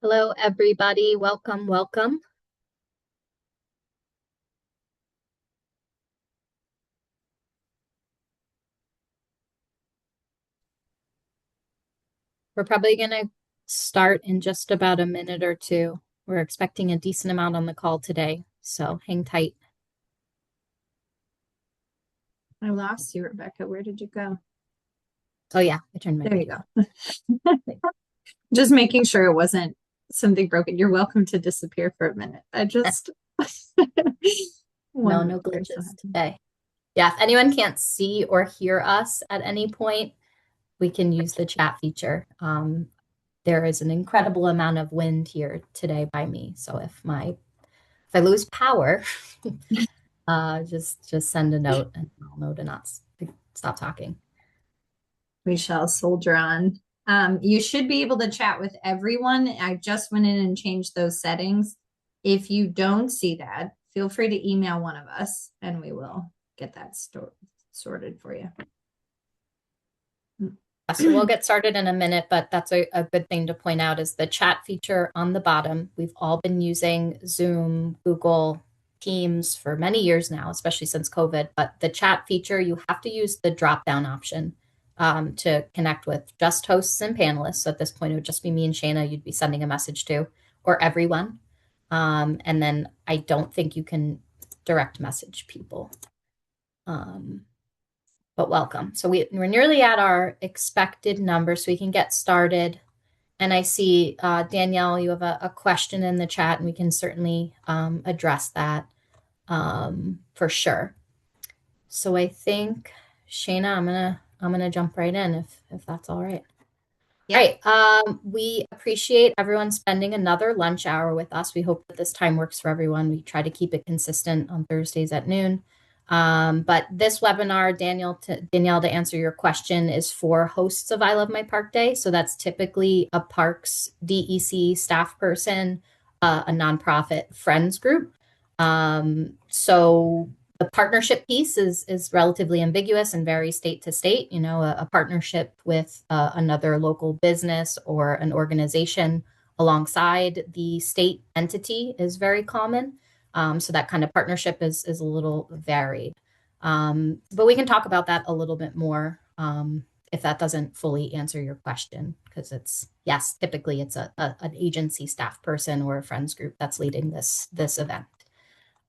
Hello, everybody. Welcome, welcome. We're probably going to start in just about a minute or two. We're expecting a decent amount on the call today, so hang tight. I lost you, Rebecca. Where did you go? Oh, yeah, I turned my There you video. go. Just making sure it wasn't something broken. You're welcome to disappear for a minute. I just No, wondered no what was glitches happening. today. Yeah, if anyone can't see or hear us at any point, we can use the chat feature. There is an incredible amount of wind here today by me, so if I lose power, just send a note and I'll know to not stop talking. We shall soldier on. You should be able to chat with everyone. I just went in and changed those settings. If you don't see that, feel free to email one of us and we will get that sorted for you. So we'll get started in a minute, but that's a good thing to point out is the chat feature on the bottom. We've all been using Zoom, Google, Teams for many years now, especially since COVID. But the chat feature, you have to use the drop-down option to connect with just hosts and panelists. So at this point, it would just be me and Shayna you'd be sending a message to, or everyone. And then I don't think you can direct message people. But welcome. So we're nearly at our expected number, so we can get started. And I see, Danielle, you have a question in the chat, and we can certainly address that for sure. So I think, Shayna, I'm gonna jump right in if that's all right. Yeah. All right. We appreciate everyone spending another lunch hour with us. We hope that this time works for everyone. We try to keep it consistent on Thursdays at noon. But this webinar, Danielle, to answer your question, is for hosts of I Love My Park Day. So that's typically a parks DEC staff person, a nonprofit friends group. So the partnership piece is relatively ambiguous and varies state to state. You know, a partnership with another local business or an organization alongside the state entity is very common. So that kind of partnership is a little varied. But we can talk about that a little bit more if that doesn't fully answer your question, because yes, typically it's an agency staff person or a friends group that's leading this event.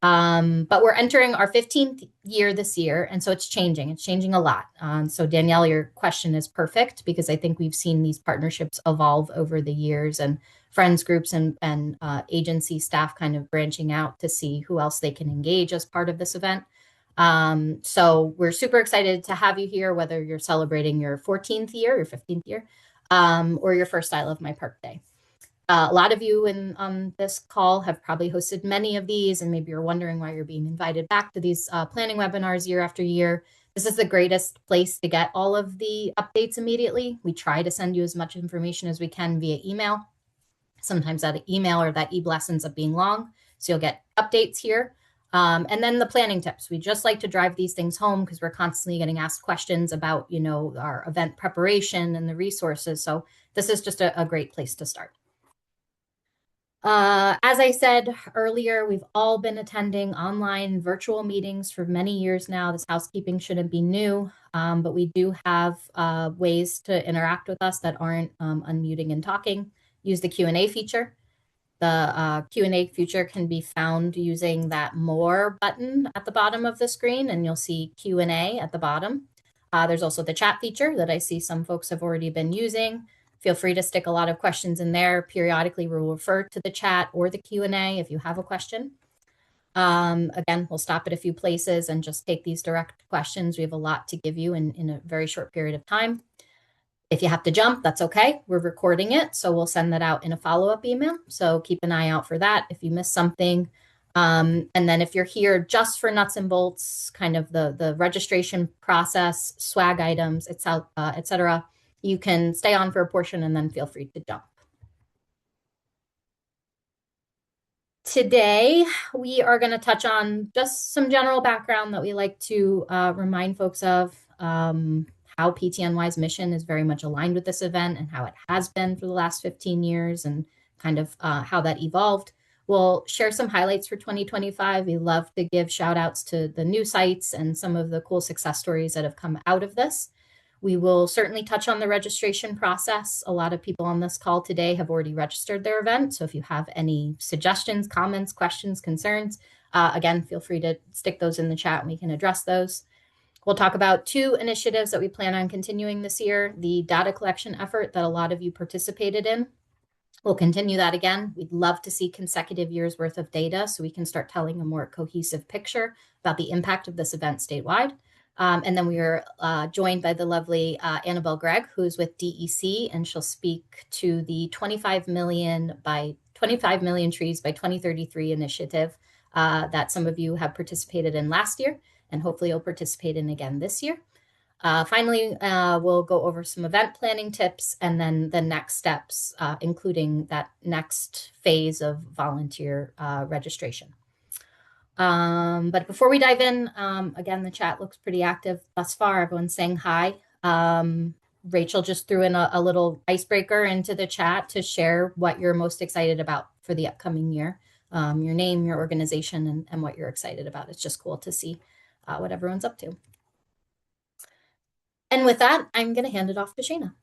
But we're entering our 15th year this year, and so it's changing. It's changing a lot. So Danielle, your question is perfect because I think we've seen these partnerships evolve over the years and friends groups and agency staff kind of branching out to see who else they can engage as part of this event. So we're super excited to have you here, whether you're celebrating your 14th year, your 15th year, or your first I Love My Park Day. A lot of you on this call have probably hosted many of these, and maybe you're wondering why you're being invited back to these planning webinars year after year. This is the greatest place to get all of the updates immediately. We try to send you as much information as we can via email. Sometimes that email or that e-blast ends up being long, so you'll get updates here. And then the planning tips. We just like to drive these things home because we're constantly getting asked questions about, you know, our event preparation and the resources. So this is just a great place to start. As I said earlier, we've all been attending online virtual meetings for many years now. This housekeeping shouldn't be new, but we do have ways to interact with us that aren't unmuting and talking. Use the Q&A feature. The Q&A feature can be found using that More button at the bottom of the screen, and you'll see Q&A at the bottom. There's also the chat feature that I see some folks have already been using. Feel free to stick a lot of questions in there. Periodically, we'll refer to the chat or the Q&A if you have a question. Again, we'll stop at a few places and just take these direct questions. We have a lot to give you in a very short period of time. If you have to jump, that's okay. We're recording it, so we'll send that out in a follow-up email. So keep an eye out for that if you miss something. And then if you're here just for nuts and bolts, kind of the registration process, swag items, et cetera, you can stay on for a portion and then feel free to jump. Today, we are going to touch on just some general background that we like to remind folks of. How PTNY's mission is very much aligned with this event and how it has been for the last 15 years, and kind of how that evolved. We'll share some highlights for 2025. We love to give shout outs to the new sites and some of the cool success stories that have come out of this. We will certainly touch on the registration process. A lot of people on this call today have already registered their event. So if you have any suggestions, comments, questions, concerns, again, feel free to stick those in the chat and we can address those. We'll talk about 2 initiatives that we plan on continuing this year, the data collection effort that a lot of you participated in. We'll continue that again. We'd love to see consecutive years worth of data so we can start telling a more cohesive picture about the impact of this event statewide. And then we are joined by the lovely Annabelle Gregg, who's with DEC, and she'll speak to the 25 million trees by 2033 initiative that some of you have participated in last year, and hopefully you'll participate in again this year. Finally, we'll go over some event planning tips and then the next steps, including that next phase of volunteer registration. But before we dive in, again, the chat looks pretty active thus far. Everyone's saying hi. Rachel just threw in a little icebreaker into the chat to share what you're most excited about for the upcoming year. Your name, your organization, and what you're excited about. It's just cool to see what everyone's up to. And with that, I'm going to hand it off to Shayna.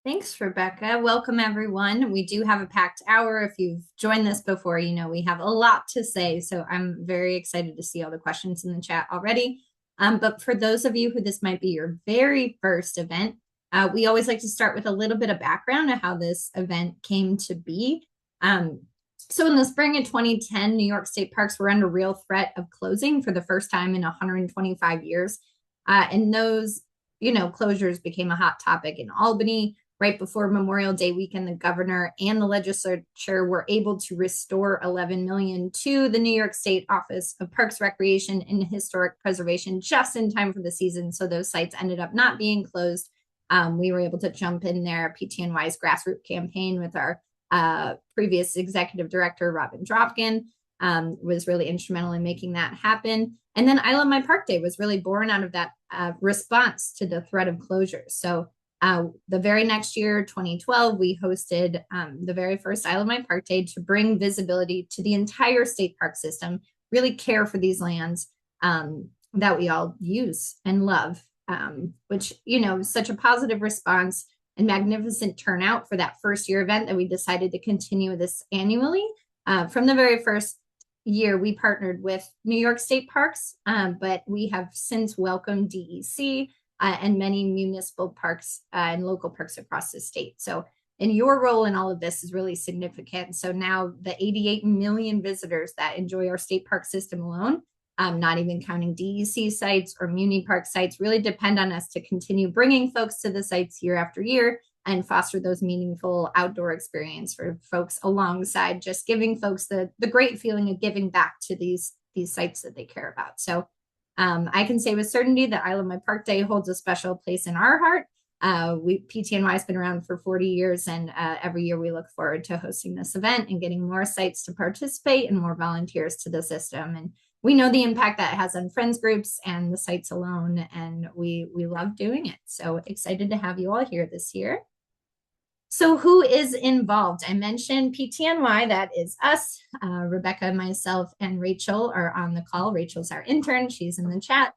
Thanks, Rebecca. Welcome, everyone. We do have a packed hour. If you've joined this before, you know we have a lot to say. So I'm very excited to see all the questions in the chat already. But for those of you who this might be your very first event, we always like to start with a little bit of background of how this event came to be. So in the spring of 2010, New York State Parks were under real threat of closing for the first time in 125 years. And those, closures became a hot topic in Albany. Right before Memorial Day weekend, the governor and the legislature were able to restore $11 million to the New York State Office of Parks, Recreation, and Historic Preservation just in time for the season. So those sites ended up not being closed. We were able to jump in there. PTNY's grassroots campaign with our previous executive director, Robin Dropkin, was really instrumental in making that happen. And then I Love My Park Day was really born out of that response to the threat of closure. So the very next year, 2012, we hosted the very first I Love My Park Day to bring visibility to the entire state park system, really care for these lands that we all use and love, which, such a positive response and magnificent turnout for that first year event that we decided to continue this annually. From the very first year, we partnered with New York State Parks, but we have since welcomed DEC and many municipal parks and local parks across the state. So, and your role in all of this is really significant. So now the 88 million visitors that enjoy our state park system alone, not even counting DEC sites or Muni Park sites, really depend on us to continue bringing folks to the sites year after year and foster those meaningful outdoor experience for folks alongside just giving folks the great feeling of giving back to these sites that they care about. So I can say with certainty that I Love My Park Day holds a special place in our heart. PTNY has been around for 40 years, and every year we look forward to hosting this event and getting more sites to participate and more volunteers to the system. And we know the impact that it has on friends groups and the sites alone, and we love doing it. So excited to have you all here this year. So who is involved? I mentioned PTNY, that is us. Rebecca, myself, and Rachel are on the call. Rachel's our intern. She's in the chat.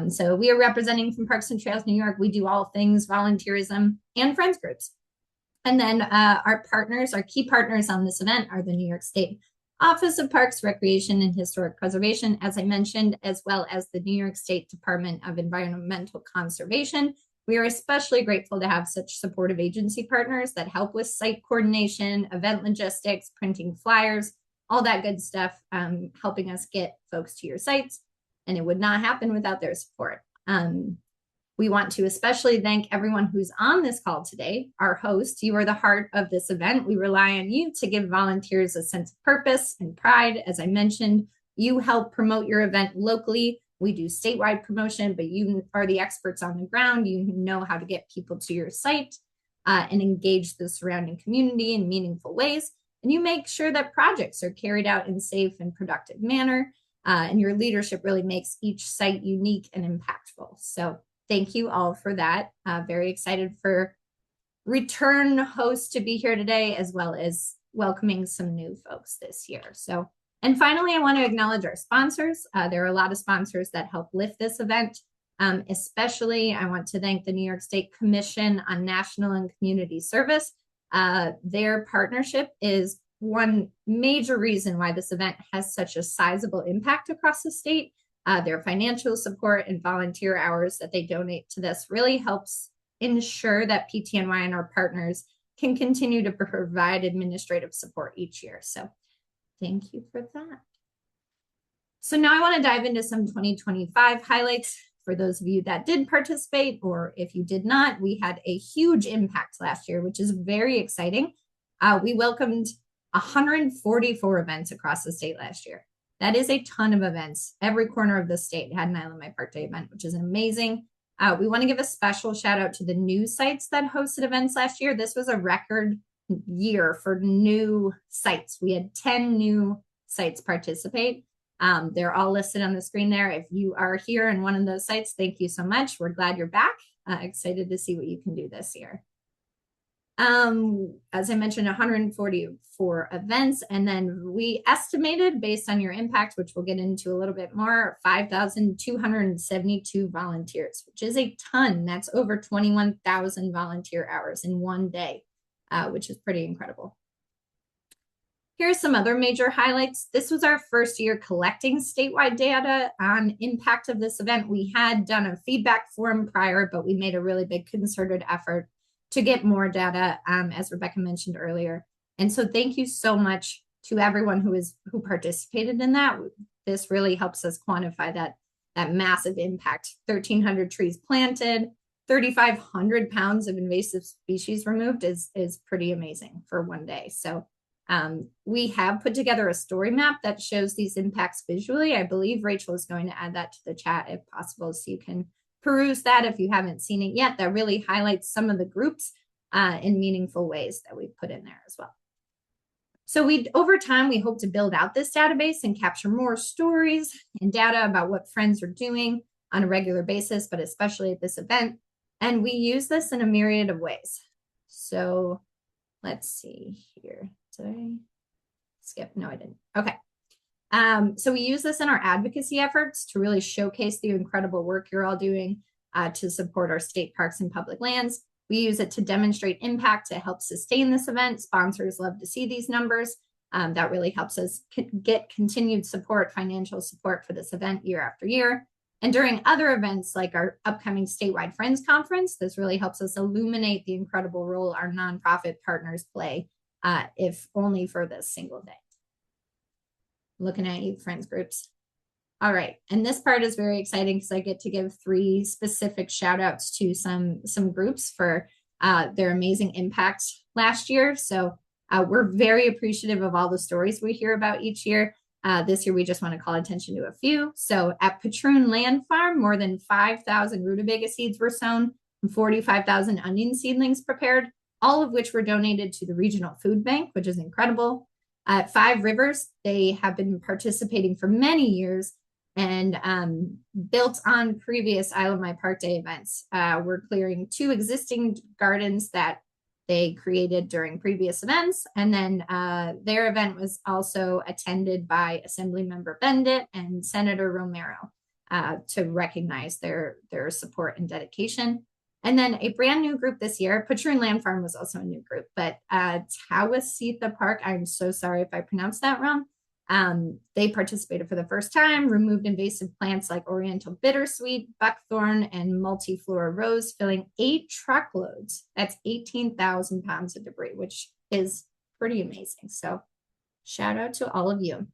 So we are representing from Parks and Trails New York. We do all things volunteerism and friends groups. And then our key partners on this event are the New York State Office of Parks, Recreation, and Historic Preservation, as I mentioned, as well as the New York State Department of Environmental Conservation. We are especially grateful to have such supportive agency partners that help with site coordination, event logistics, printing flyers, all that good stuff, helping us get folks to your sites. And it would not happen without their support. We want to especially thank everyone who's on this call today. Our host, you are the heart of this event. We rely on you to give volunteers a sense of purpose and pride. As I mentioned, you help promote your event locally. We do statewide promotion, but you are the experts on the ground. You know how to get people to your site and engage the surrounding community in meaningful ways. And you make sure that projects are carried out in a safe and productive manner. And your leadership really makes each site unique and impactful. So thank you all for that. Very excited for return host to be here today, as well as welcoming some new folks this year. So, and finally, I want to acknowledge our sponsors. There are a lot of sponsors that help lift this event. Especially, I want to thank the New York State Commission on National and Community Service. Their partnership is one major reason why this event has such a sizable impact across the state. Their financial support and volunteer hours that they donate to this really helps ensure that PTNY and our partners can continue to provide administrative support each year. So thank you for that. So now I want to dive into some 2025 highlights. For those of you that did participate, or if you did not, we had a huge impact last year, which is very exciting. We welcomed 144 events across the state last year. That is a ton of events. Every corner of the state had an I Love My Park Day event, which is amazing. We want to give a special shout out to the new sites that hosted events last year. This was a record year for new sites. We had 10 new sites participate. They're all listed on the screen there. If you are here in one of those sites, thank you so much. We're glad you're back. Excited to see what you can do this year. As I mentioned, 144 events, and then we estimated, based on your impact, which we'll get into a little bit more, 5,272 volunteers, which is a ton. That's over 21,000 volunteer hours in one day, which is pretty incredible. Here's some other major highlights. This was our first year collecting statewide data on impact of this event. We had done a feedback form prior, but we made a really big concerted effort to get more data, as Rebecca mentioned earlier. And so thank you so much to everyone who participated in that. This really helps us quantify that massive impact. 1,300 trees planted, 3,500 pounds of invasive species removed is pretty amazing for one day. So we have put together a story map that shows these impacts visually. I believe Rachel is going to add that to the chat if possible, so you can peruse that if you haven't seen it yet. That really highlights some of the groups in meaningful ways that we've put in there as well. So over time, we hope to build out this database and capture more stories and data about what friends are doing on a regular basis, but especially at this event. And we use this in a myriad of ways. So let's see here. Did I skip? No, I didn't. Okay. So we use this in our advocacy efforts to really showcase the incredible work you're all doing to support our state parks and public lands. We use it to demonstrate impact to help sustain this event. Sponsors love to see these numbers. That really helps us get continued support, financial support for this event year after year. And during other events like our upcoming statewide Friends Conference, this really helps us illuminate the incredible role our nonprofit partners play, if only for this single day. Looking at you, friends groups. All right, and this part is very exciting because I get to give 3 specific shout outs to some groups for their amazing impact last year. So we're very appreciative of all the stories we hear about each year. This year, we just want to call attention to a few. So at Patroon Land Farm, more than 5,000 rutabaga seeds were sown and 45,000 onion seedlings prepared, all of which were donated to the Regional Food Bank, which is incredible. At Five Rivers, they have been participating for many years and built on previous I Love My Park Day events. We're clearing 2 existing gardens that they created during previous events. And then their event was also attended by Assemblymember Bendit and Senator Romero to recognize their support and dedication. And then a brand new group this year, Patroon Land Farm was also a new group, but Tawasitha Park, I'm so sorry if I pronounced that wrong. They participated for the first time, removed invasive plants like Oriental Bittersweet, Buckthorn, and Multiflora Rose, filling 8 truckloads. That's 18,000 pounds of debris, which is pretty amazing. So shout out to all of you.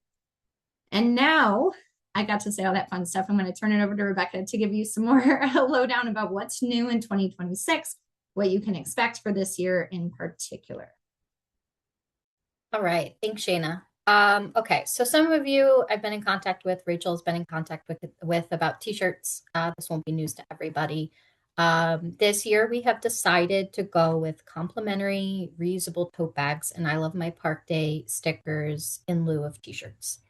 And now I got to say all that fun stuff. I'm going to turn it over to Rebecca to give you some more lowdown about what's new in 2026, what you can expect for this year in particular. All right. Thanks, Shayna. Okay, so some of you I've been in contact with, Rachel's been in contact with about t-shirts. This won't be news to everybody. This year we have decided to go with complimentary reusable tote bags and I Love My Park Day stickers in lieu of t-shirts.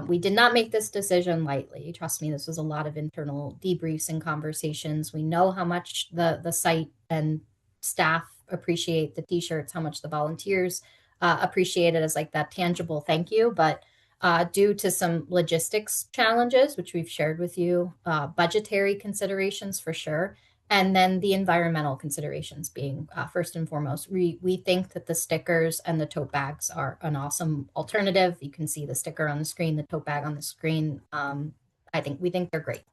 We did not make this decision lightly. Trust me, this was a lot of internal debriefs and conversations. We know how much the site and staff appreciate the t-shirts, how much the volunteers appreciate it as like that tangible thank you. But due to some logistics challenges, which we've shared with you, budgetary considerations for sure, and then the environmental considerations being first and foremost. We think that the stickers and the tote bags are an awesome alternative. You can see the sticker on the screen, the tote bag on the screen. We think they're great.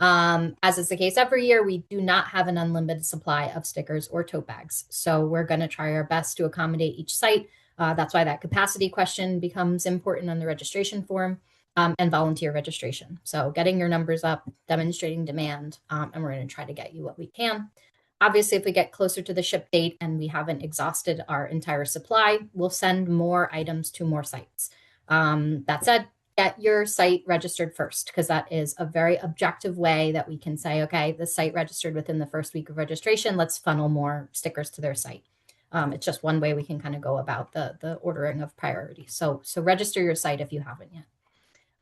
As is the case every year, we do not have an unlimited supply of stickers or tote bags. So we're going to try our best to accommodate each site. That's why that capacity question becomes important on the registration form, and volunteer registration. So getting your numbers up, demonstrating demand, and we're going to try to get you what we can. Obviously, if we get closer to the ship date and we haven't exhausted our entire supply, we'll send more items to more sites. That said, get your site registered first, because that is a very objective way that we can say, okay, the site registered within the first week of registration, let's funnel more stickers to their site. It's just one way we can kind of go about the ordering of priority. So register your site if you haven't yet.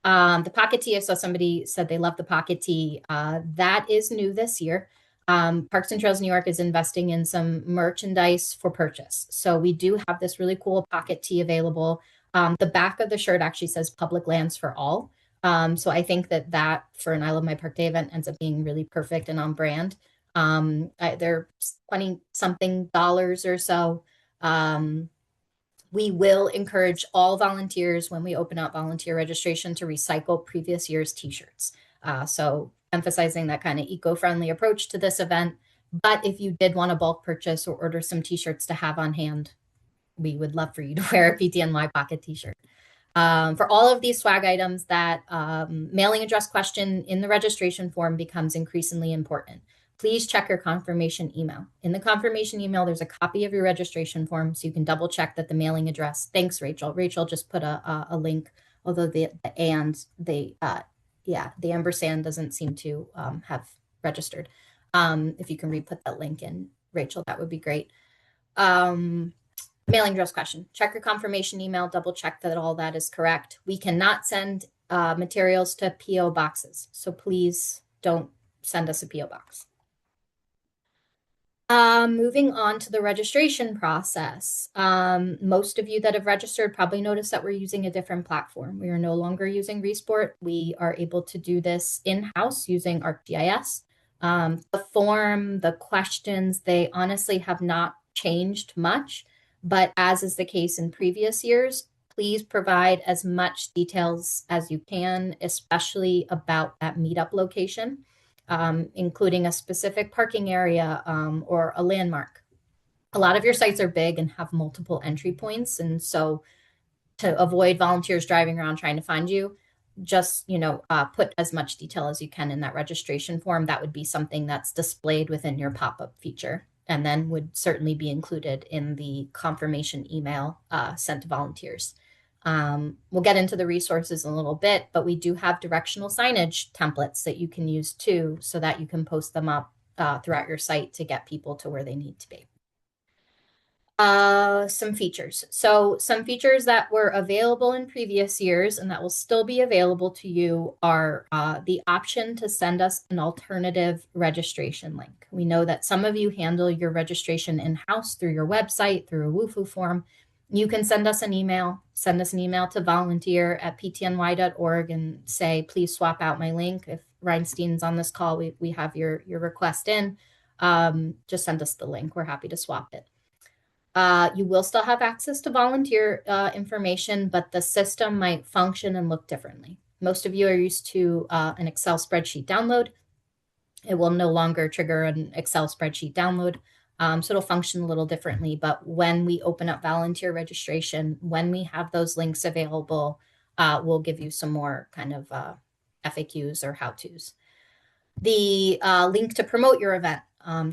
The pocket tee, I saw somebody said they love the pocket tee. That is new this year. Parks and Trails New York is investing in some merchandise for purchase. So we do have this really cool pocket tee available. The back of the shirt actually says Public Lands for All. So I think that for an I Love My Park Day event ends up being really perfect and on brand. They're 20 something dollars or so. We will encourage all volunteers when we open up volunteer registration to recycle previous year's t-shirts. So emphasizing that kind of eco-friendly approach to this event. But if you did want to bulk purchase or order some t-shirts to have on hand, we would love for you to wear a PTNY pocket t-shirt. For all of these swag items, that mailing address question in the registration form becomes increasingly important. Please check your confirmation email. In the confirmation email, there's a copy of your registration form, so you can double check that the mailing address. Thanks, Rachel. Rachel just put a link, although the ampersand doesn't seem to have registered. If you can re-put that link in, Rachel, that would be great. Mailing address question. Check your confirmation email, double check that all that is correct. We cannot send materials to PO boxes, so please don't send us a PO box. Moving on to the registration process. Most of you that have registered probably noticed that we're using a different platform. We are no longer using Resport. We are able to do this in-house using ArcGIS. The form, the questions, they honestly have not changed much, but as is the case in previous years, please provide as much details as you can, especially about that meetup location. Including a specific parking area or a landmark. A lot of your sites are big and have multiple entry points. And so to avoid volunteers driving around trying to find you, just, put as much detail as you can in that registration form. That would be something that's displayed within your pop-up feature, and then would certainly be included in the confirmation email sent to volunteers. We'll get into the resources in a little bit, but we do have directional signage templates that you can use too, so that you can post them up throughout your site to get people to where they need to be. Some features. So some features that were available in previous years and that will still be available to you are the option to send us an alternative registration link. We know that some of you handle your registration in-house through your website, through a WooFoo form. You can send us an email to volunteer@ptny.org and say, please swap out my link. If Reinstein's on this call, we have your request in. Just send us the link. We're happy to swap it. You will still have access to volunteer information, but the system might function and look differently. Most of you are used to an Excel spreadsheet download. It will no longer trigger an Excel spreadsheet download. So it'll function a little differently, but when we open up volunteer registration, when we have those links available, we'll give you some more kind of FAQs or how-tos. The link to promote your event,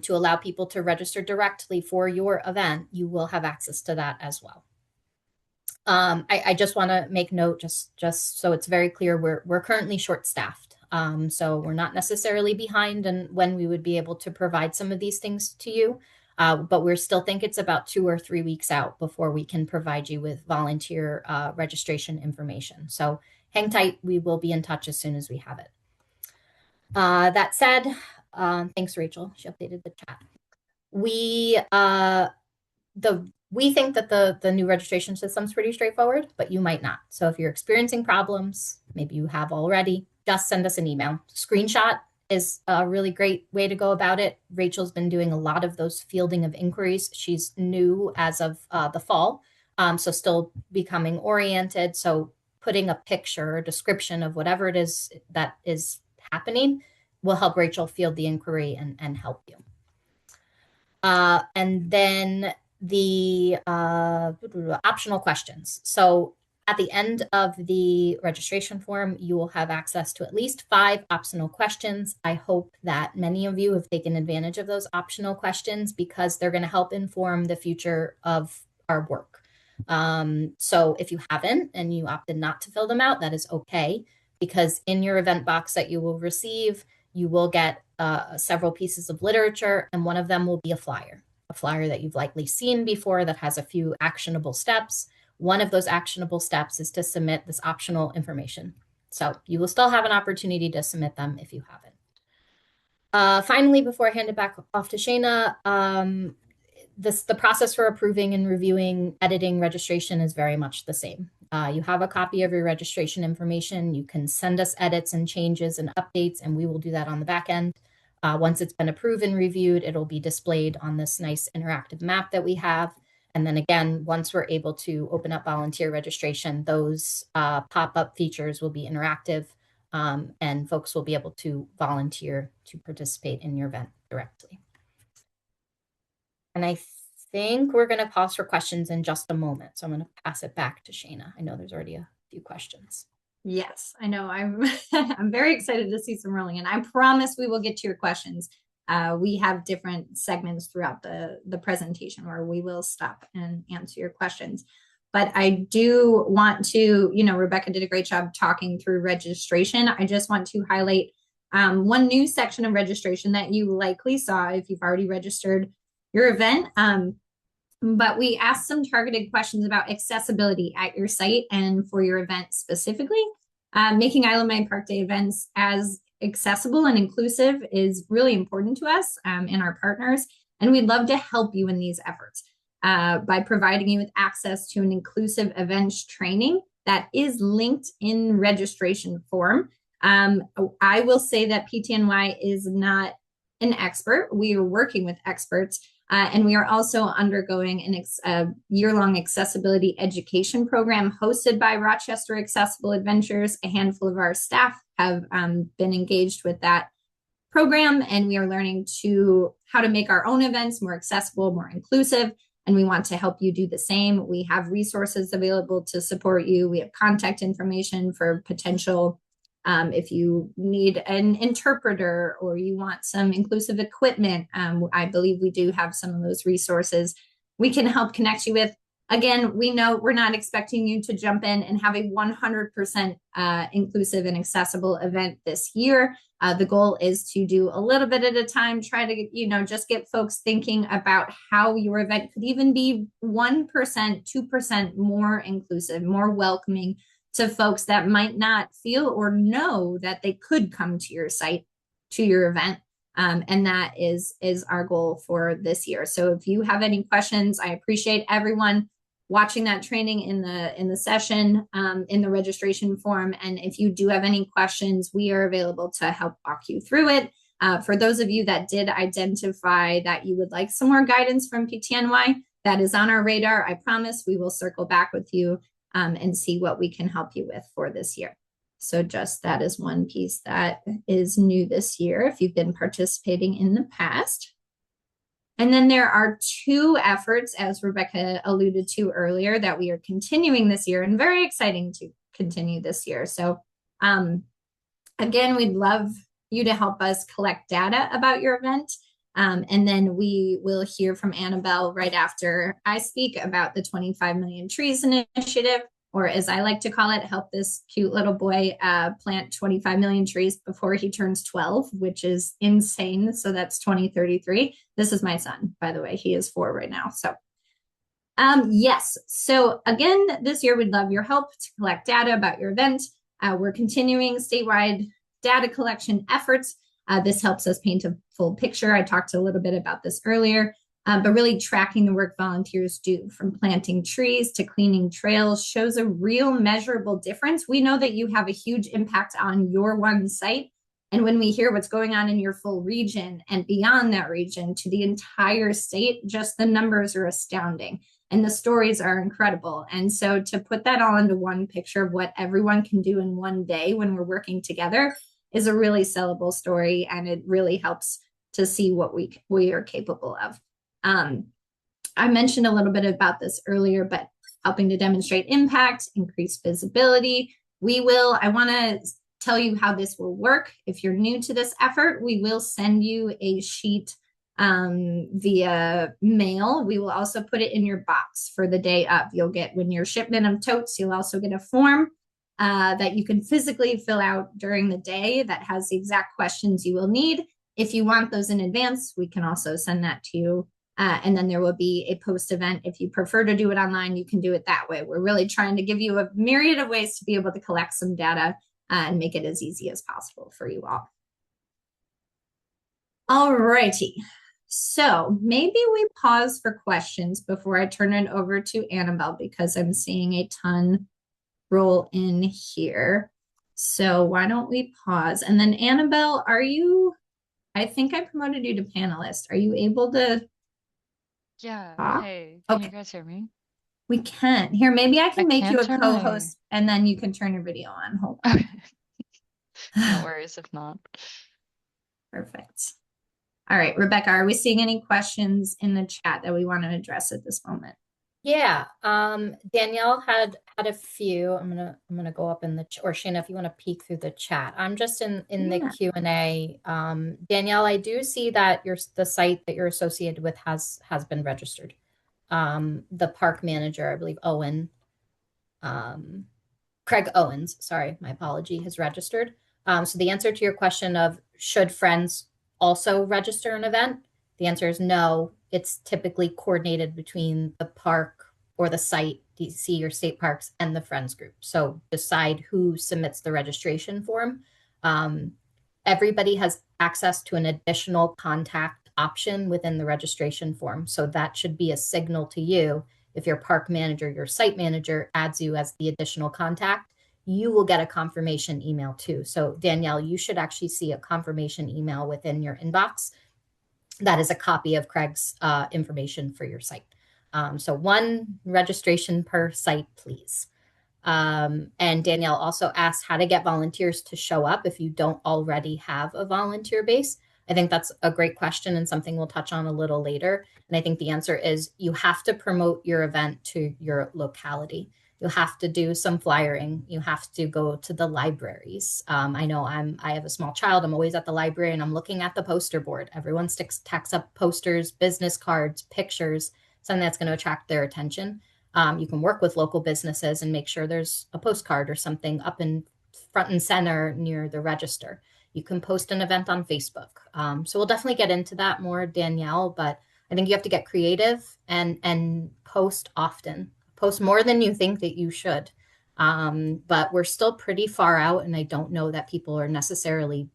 to allow people to register directly for your event, you will have access to that as well. I just want to make note, just so it's very clear, we're currently short-staffed. So we're not necessarily behind and when we would be able to provide some of these things to you, but we still think it's about 2 or 3 weeks out before we can provide you with volunteer registration information. So hang tight. We will be in touch as soon as we have it. That said, thanks, Rachel. She updated the chat. We we think that the new registration system is pretty straightforward, but you might not. So if you're experiencing problems, maybe you have already, just send us an email. Screenshot is a really great way to go about it. Rachel's been doing a lot of those fielding of inquiries. She's new as of the fall, so still becoming oriented. So putting a picture or description of whatever it is that is happening will help Rachel field the inquiry and help you. And then the optional questions. So at the end of the registration form, you will have access to at least 5 optional questions. I hope that many of you have taken advantage of those optional questions because they're going to help inform the future of our work. So if you haven't and you opted not to fill them out, that is okay, because in your event box that you will receive, you will get several pieces of literature, and one of them will be a flyer that you've likely seen before that has a few actionable steps. One of those actionable steps is to submit this optional information. So you will still have an opportunity to submit them if you haven't. Finally, before I hand it back off to Shayna, the process for approving and reviewing editing registration is very much the same. You have a copy of your registration information. You can send us edits and changes and updates, and we will do that on the back end. Once it's been approved and reviewed, it'll be displayed on this nice interactive map that we have. And then again, once we're able to open up volunteer registration, those pop-up features will be interactive, and folks will be able to volunteer to participate in your event directly. And I think we're going to pause for questions in just a moment. So I'm going to pass it back to Shayna. I know there's already a few questions. Yes, I know. I'm I'm very excited to see some rolling in. I promise we will get to your questions. We have different segments throughout the presentation where we will stop and answer your questions. But I do want to, Rebecca did a great job talking through registration. I just want to highlight one new section of registration that you likely saw if you've already registered your event. But we asked some targeted questions about accessibility at your site and for your event specifically. Making Island Bay Park Day events as accessible and inclusive is really important to us and our partners, and we'd love to help you in these efforts by providing you with access to an inclusive events training that is linked in registration form. I will say that PTNY is not an expert. We are working with experts. And we are also undergoing a year-long accessibility education program hosted by Rochester Accessible Adventures. A handful of our staff have been engaged with that program, and we are learning how to make our own events more accessible, more inclusive, and we want to help you do the same. We have resources available to support you. We have contact information for potential if you need an interpreter or you want some inclusive equipment. I believe we do have some of those resources we can help connect you with. Again, we know we're not expecting you to jump in and have a 100% inclusive and accessible event this year. The goal is to do a little bit at a time, try to, just get folks thinking about how your event could even be 1%, 2% more inclusive, more welcoming to folks that might not feel or know that they could come to your site, to your event. And that is our goal for this year. So if you have any questions, I appreciate everyone watching that training in the session, in the registration form. And if you do have any questions, we are available to help walk you through it. For those of you that did identify that you would like some more guidance from PTNY, that is on our radar. I promise we will circle back with you and see what we can help you with for this year. So just that is one piece that is new this year if you've been participating in the past. And then there are 2 efforts, as Rebecca alluded to earlier, that we are continuing this year and very exciting to continue this year. So again, we'd love you to help us collect data about your event. And then we will hear from Annabelle right after I speak about the 25 Million Trees Initiative, or as I like to call it, help this cute little boy plant 25 million trees before he turns 12, which is insane. So that's 2033. This is my son, by the way. He is 4 right now. So yes. So again, this year, we'd love your help to collect data about your event. We're continuing statewide data collection efforts. This helps us paint a full picture. I talked a little bit about this earlier. But really tracking the work volunteers do from planting trees to cleaning trails shows a real measurable difference. We know that you have a huge impact on your one site. And when we hear what's going on in your full region and beyond that region to the entire state, just the numbers are astounding and the stories are incredible. And so to put that all into one picture of what everyone can do in one day when we're working together is a really sellable story, and it really helps to see what we are capable of. Um, I mentioned a little bit about this earlier, but helping to demonstrate impact, increase visibility. I want to tell you how this will work. If you're new to this effort, we will send you a sheet via mail. We will also put it in your box for the day of. You'll get, when your shipment of totes, you'll also get a form that you can physically fill out during the day that has the exact questions you will need. If you want those in advance, we can also send that to you. And then there will be a post event. If you prefer to do it online, you can do it that way. We're really trying to give you a myriad of ways to be able to collect some data and make it as easy as possible for you all. All righty. So maybe we pause for questions before I turn it over to Annabelle, because I'm seeing a ton roll in here. So why don't we pause? And then Annabelle, I think I promoted you to panelist. Are you able to Yeah. talk? Hey, can you Okay, guys hear me? we can. Here, maybe I I can make you can't a turn my. co-host and then you can turn your video on. Hold Okay. No on. worries if not. Perfect. All right, Rebecca, are we seeing any questions in the chat that we want to address at this moment? Yeah, Danielle had a few. I'm gonna go up in the or Shana, if you want to peek through the chat. I'm just in the Yeah. Q&A. Danielle, I do see that the site that you're associated with has been registered. The park manager, I believe Owen, um, Craig Owens, sorry, my apology, has registered. So the answer to your question of should friends also register an event, the answer is no. It's typically coordinated between the park or the site, DC or state parks, and the friends group. So decide who submits the registration form. Um, Everybody has access to an additional contact option within the registration form. So that should be a signal to you. If your park manager, your site manager adds you as the additional contact, you will get a confirmation email too. So Danielle, you should actually see a confirmation email within your inbox that is a copy of Craig's information for your site. So one registration per site, please. And Danielle also asked how to get volunteers to show up if you don't already have a volunteer base. I think that's a great question and something we'll touch on a little later. And I think the answer is you have to promote your event to your locality. You'll have to do some flyering. You have to go to the libraries. I know I have a small child. I'm always at the library and I'm looking at the poster board. Everyone tacks up posters, business cards, pictures, something that's going to attract their attention. You can work with local businesses and make sure there's a postcard or something up in front and center near the register. You can post an event on Facebook. So we'll definitely get into that more, Danielle, but I think you have to get creative and post often. Post more than you think that you should. But we're still pretty far out, and I don't know that people are necessarily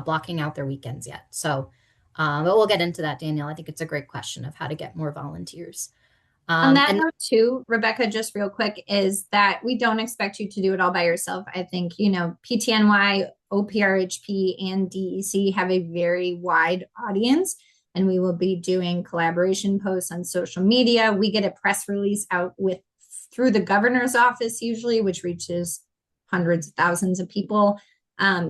blocking out their weekends yet. So, but we'll get into that, Danielle. I think it's a great question of how to get more volunteers. On that And note, too, Rebecca, just real quick, is that we don't expect you to do it all by yourself. I think, PTNY, OPRHP, and DEC have a very wide audience, and we will be doing collaboration posts on social media. We get a press release out through the governor's office, usually, which reaches hundreds of thousands of people.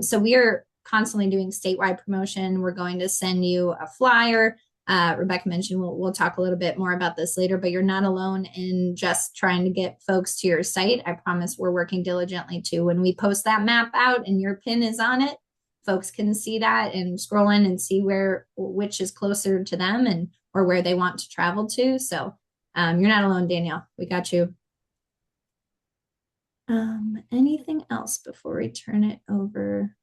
So we are constantly doing statewide promotion. We're going to send you a flyer. Rebecca mentioned we'll talk a little bit more about this later, but you're not alone in just trying to get folks to your site. I promise we're working diligently too. When we post that map out and your pin is on it, folks can see that and scroll in and see which is closer to them and or where they want to travel to. So you're not alone, Danielle. We got you. Anything else before we turn it over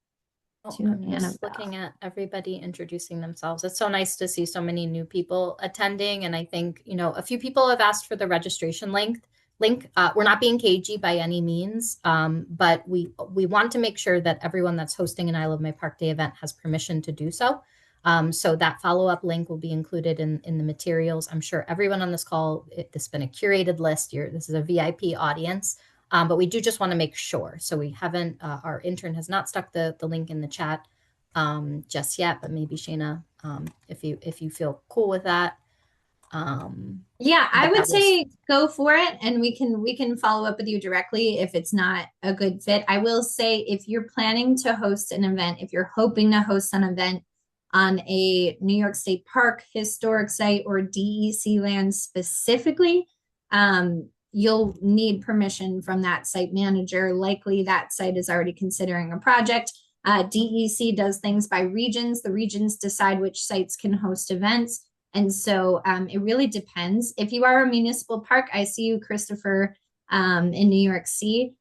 to I'm just Annabelle? looking at everybody introducing themselves. It's so nice to see so many new people attending. And I think, a few people have asked for the registration link. We're not being cagey by any means, but we want to make sure that everyone that's hosting an I Love My Park Day event has permission to do so. So that follow-up link will be included in the materials. I'm sure everyone on this call, this has been a curated list. This is a VIP audience, but we do just want to make sure. So we haven't, our intern has not stuck the link in the chat just yet, but maybe Shayna, if you feel cool with that. Yeah, I But would that was say go for it, and we can follow up with you directly if it's not a good fit. I will say if you're planning to host an event, if you're hoping to host an event on a New York State park, historic site, or DEC land specifically, you'll need permission from that site manager. Likely that site is already considering a project. DEC does things by regions. The regions decide which sites can host events. And so it really depends. If you are a municipal park, I see you, Christopher, in New York City,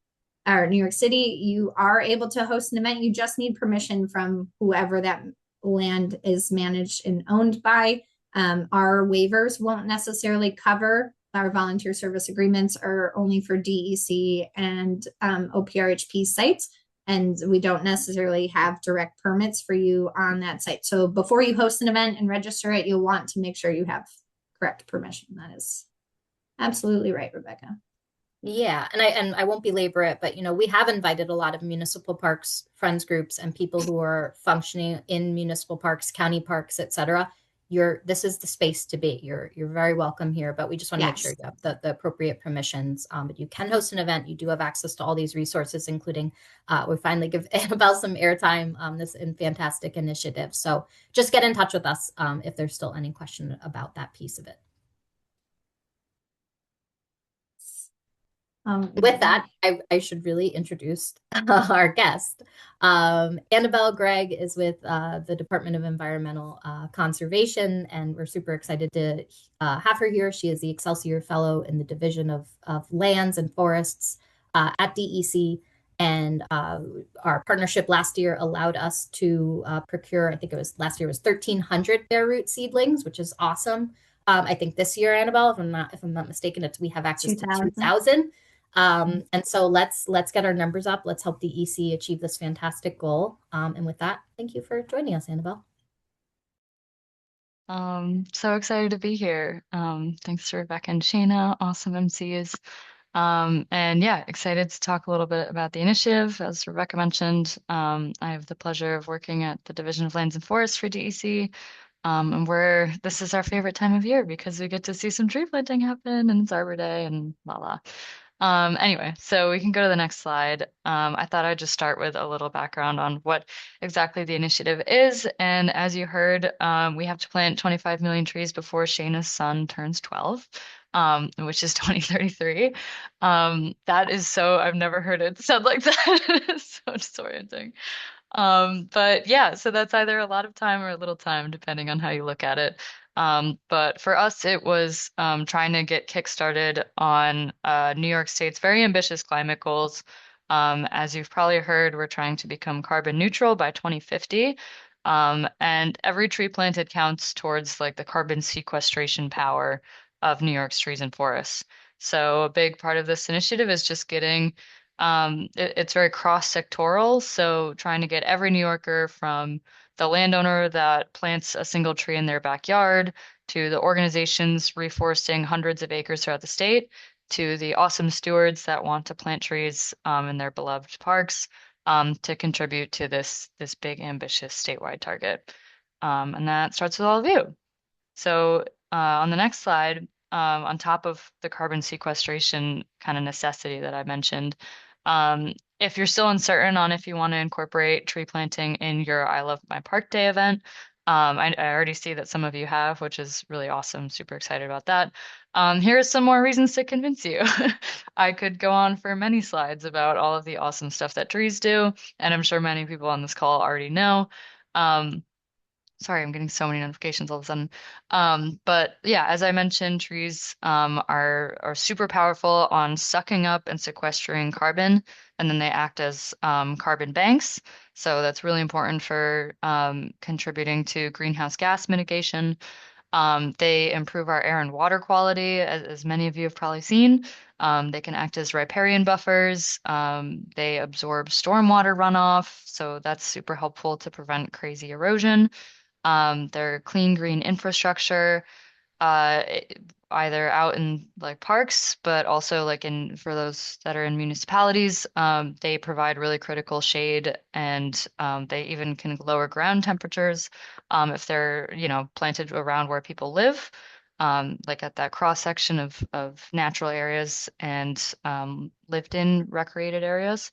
you are able to host an event. You just need permission from whoever that land is managed and owned by. Our waivers won't necessarily cover. Our volunteer service agreements are only for DEC and OPRHP sites, and we don't necessarily have direct permits for you on that site. So before you host an event and register it, you'll want to make sure you have correct permission. That is absolutely right, Rebecca. Yeah, and I won't belabor it, but we have invited a lot of municipal parks, friends groups, and people who are functioning in municipal parks, county parks, etc. This is the space to be. You're very welcome here, but we just want to make sure Yes. you have the appropriate permissions. But you can host an event. You do have access to all these resources, including we finally give Annabelle some airtime this fantastic initiative. So just get in touch with us if there's still any question about that piece of it. With that, I should really introduce our guest. Annabelle Gregg is with the Department of Environmental Conservation, and we're super excited to have her here. She is the Excelsior Fellow in the Division of Lands and Forests at DEC. And our partnership last year allowed us to procure, I think it was last year was 1,300 bare root seedlings, which is awesome. I think this year, Annabelle, if I'm not mistaken, we have access to 2,000. And so let's get our numbers up. Let's help the EC achieve this fantastic goal. And with that, thank you for joining us, Annabelle. So excited to be here. Thanks to Rebecca and Shayna, awesome MCs. And yeah, excited to talk a little bit about the initiative. As Rebecca mentioned, I have the pleasure of working at the Division of Lands and Forests for DEC. And this is our favorite time of year because we get to see some tree planting happen and it's Arbor Day and la la. Anyway, so we can go to the next slide. I thought I'd just start with a little background on what exactly the initiative is. And as you heard, we have to plant 25 million trees before Shayna's son turns 12, which is 2033. That is I've never heard it said like that. It's so disorienting. But yeah, so that's either a lot of time or a little time, depending on how you look at it. But for us, it was trying to get kickstarted on New York State's very ambitious climate goals. As you've probably heard, we're trying to become carbon neutral by 2050. And every tree planted counts towards like the carbon sequestration power of New York's trees and forests. So a big part of this initiative is just getting it's very cross-sectoral, so trying to get every New Yorker from the landowner that plants a single tree in their backyard to the organizations reforesting hundreds of acres throughout the state to the awesome stewards that want to plant trees in their beloved parks to contribute to this big ambitious statewide target. And that starts with all of you. So on the next slide, on top of the carbon sequestration kind of necessity that I mentioned, if you're still uncertain on if you want to incorporate tree planting in your I Love My Park Day event, I already see that some of you have, which is really awesome. Super excited about that. Here are some more reasons to convince you. I could go on for many slides about all of the awesome stuff that trees do, and I'm sure many people on this call already know. Sorry, I'm getting so many notifications all of a sudden. But yeah, as I mentioned, trees are super powerful on sucking up and sequestering carbon, and then they act as carbon banks. So that's really important for contributing to greenhouse gas mitigation. They improve our air and water quality, as many of you have probably seen. They can act as riparian buffers. They absorb stormwater runoff, so that's super helpful to prevent crazy erosion. They're clean green infrastructure, uh, either out in like parks, but also like in for those that are in municipalities, they provide really critical shade, and they even can lower ground temperatures if they're, you know, planted around where people live, like at that cross section of natural areas and lived in recreated areas.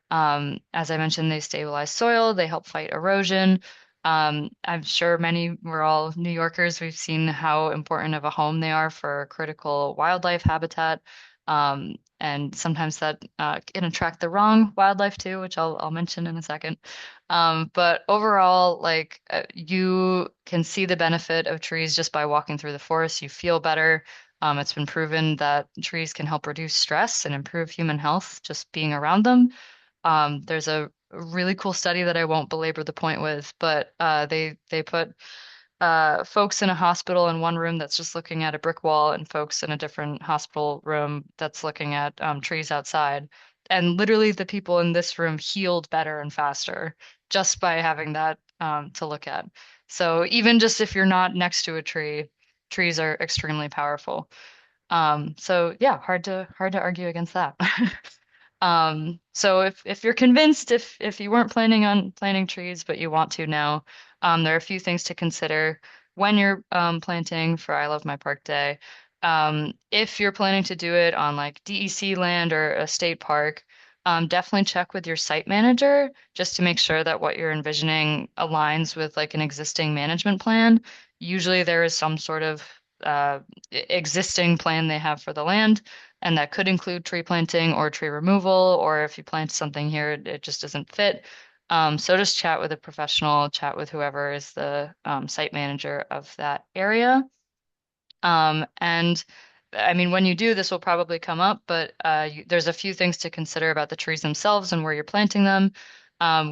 As I mentioned, they stabilize soil, they help fight erosion. I'm sure we're all New Yorkers. We've seen how important of a home they are for critical wildlife habitat. And sometimes that can attract the wrong wildlife too, which I'll mention in a second. But overall, like you can see the benefit of trees just by walking through the forest. You feel better. It's been proven that trees can help reduce stress and improve human health just being around them. There's a really cool study that I won't belabor the point with, but they put folks in a hospital in one room that's just looking at a brick wall, and folks in a different hospital room that's looking at trees outside. And literally, the people in this room healed better and faster just by having that to look at. So even just if you're not next to a tree, trees are extremely powerful. So yeah, hard to argue against that. So if you're convinced, if you weren't planning on planting trees, but you want to now, there are a few things to consider when you're planting for I Love My Park Day. If you're planning to do it on like DEC land or a state park, definitely check with your site manager just to make sure that what you're envisioning aligns with like an existing management plan. Usually there is some sort of existing plan they have for the land, and that could include tree planting or tree removal, or if you plant something here, it just doesn't fit. So just chat with a professional, chat with whoever is the site manager of that area. And I mean, when you do, this will probably come up, but there's a few things to consider about the trees themselves and where you're planting them.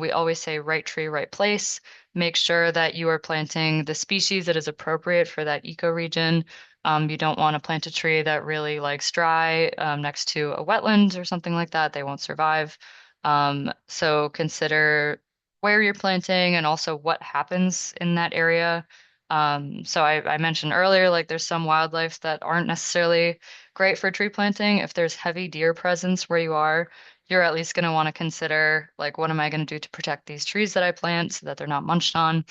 We always say right tree, right place. Make sure that you are planting the species that is appropriate for that ecoregion. You don't want to plant a tree that really likes dry next to a wetland or something like that. They won't survive. So consider where you're planting and also what happens in that area. So I mentioned earlier, like there's some wildlife that aren't necessarily great for tree planting. If there's heavy deer presence where you are, you're at least going to want to consider like, what am I going to do to protect these trees that I plant so that they're not munched on?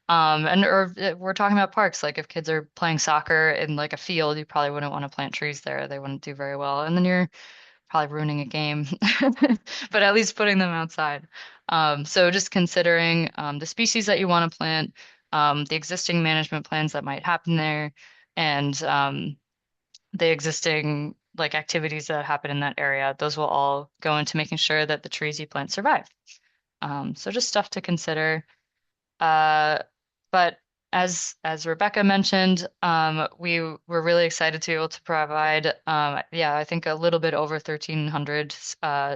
And or we're talking about parks, like if kids are playing soccer in like a field, you probably wouldn't want to plant trees there. They wouldn't do very well. And then you're probably ruining a game, but at least putting them outside. So just considering the species that you want to plant, the existing management plans that might happen there, and the existing like activities that happen in that area, those will all go into making sure that the trees you plant survive. So just stuff to consider. Uh, but as Rebecca mentioned, we were really excited to be able to provide, yeah, I think a little bit over 1,300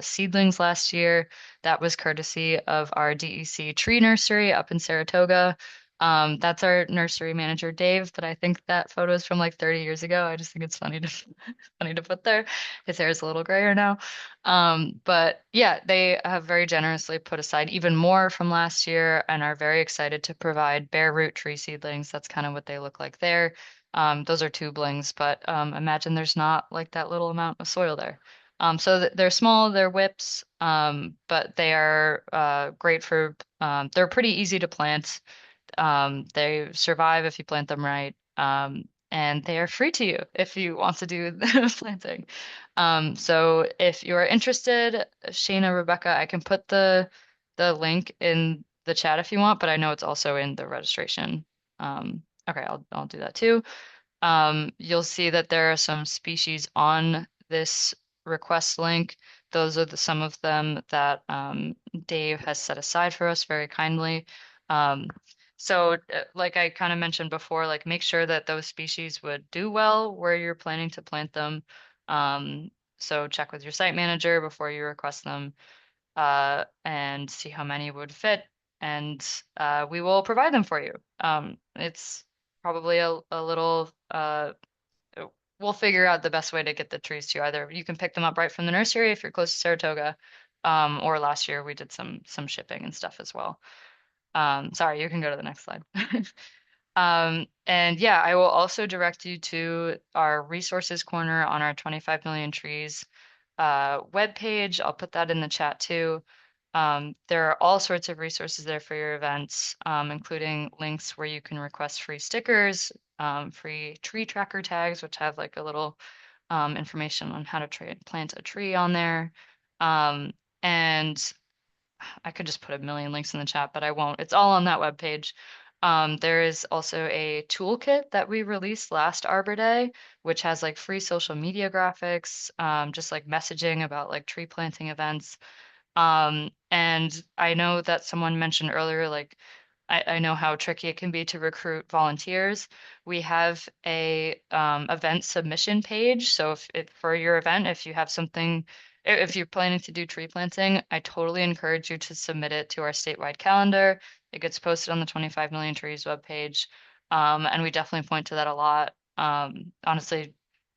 seedlings last year. That was courtesy of our DEC tree nursery up in Saratoga. That's our nursery manager, Dave, but I think that photo is from like 30 years ago. I just think it's funny to funny to put there. His hair is a little grayer now. But yeah, they have very generously put aside even more from last year and are very excited to provide bare root tree seedlings. That's kind of what they look like there. Those are tubelings, but imagine there's not like that little amount of soil there. So they're small, they're whips, but they are great for, they're pretty easy to plant. They survive if you plant them right. And they are free to you if you want to do the planting. So if you are interested, Shayna, Rebecca, I can put the link in the chat if you want, but I know it's also in the registration. Okay, I'll do that too. You'll see that there are some species on this request link. Those are some of them that Dave has set aside for us very kindly. Um, like I kind of mentioned before, like make sure that those species would do well where you're planning to plant them. So check with your site manager before you request them, and see how many would fit, and we will provide them for you. It's probably a little we'll figure out the best way to get the trees to you. Either you can pick them up right from the nursery if you're close to Saratoga, or last year we did some shipping and stuff as well. Sorry, you can go to the next slide. And yeah, I will also direct you to our resources corner on our 25 million trees webpage. I'll put that in the chat too. There are all sorts of resources there for your events, including links where you can request free stickers, free tree tracker tags, which have like a little information on how to plant a tree on there. And I could just put a million links in the chat, but I won't. It's all on that webpage. There is also a toolkit that we released last Arbor Day, which has like free social media graphics, just like messaging about like tree planting events. And I know that someone mentioned earlier, like, I know how tricky it can be to recruit volunteers. We have a event submission page. So if for your event, if you have something, if you're planning to do tree planting, I totally encourage you to submit it to our statewide calendar. It gets posted on the 25 Million Trees webpage. And we definitely point to that a lot. Honestly,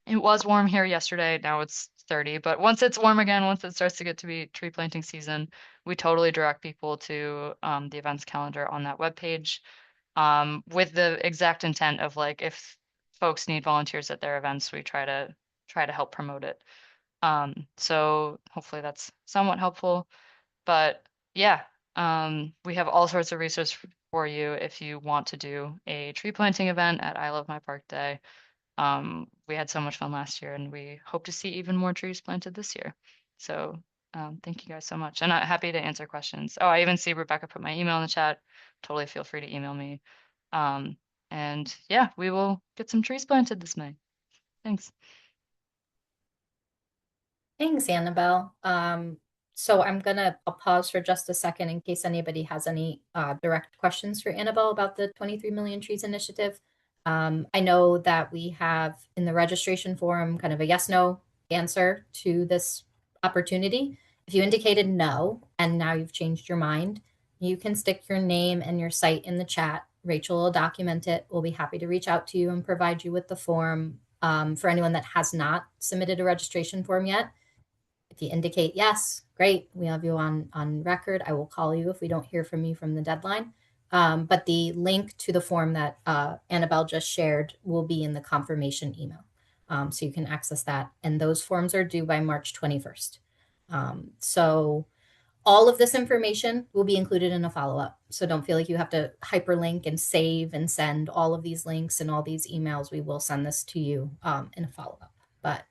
it was warm here yesterday. Now it's 30, but once it's warm again, once it starts to get to be tree planting season, we totally direct people to the events calendar on that webpage with the exact intent of like if folks need volunteers at their events, we try to help promote it. So hopefully that's somewhat helpful. But yeah, we have all sorts of resources for you if you want to do a tree planting event at I Love My Park Day. We had so much fun last year and we hope to see even more trees planted this year. So thank you guys so much. And I'm happy to answer questions. Oh, I even see Rebecca put my email in the chat. Totally feel free to email me. And yeah, we will get some trees planted this May. Thanks. Thanks, Annabelle. So I'll pause for just a second in case anybody has any direct questions for Annabelle about the 23 Million Trees Initiative. I know that we have in the registration form kind of a yes/no answer to this opportunity. If you indicated no and now you've changed your mind, you can stick your name and your site in the chat. Rachel will document it. We'll be happy to reach out to you and provide you with the form. For anyone that has not submitted a registration form yet, if you indicate yes, great, we have you on record. I will call you if we don't hear from you from the deadline. But the link to the form that Annabelle just shared will be in the confirmation email. So you can access that. And those forms are due by March 21st. So all of this information will be included in a follow-up. So don't feel like you have to hyperlink and save and send all of these links and all these emails. We will send this to you in a follow-up. But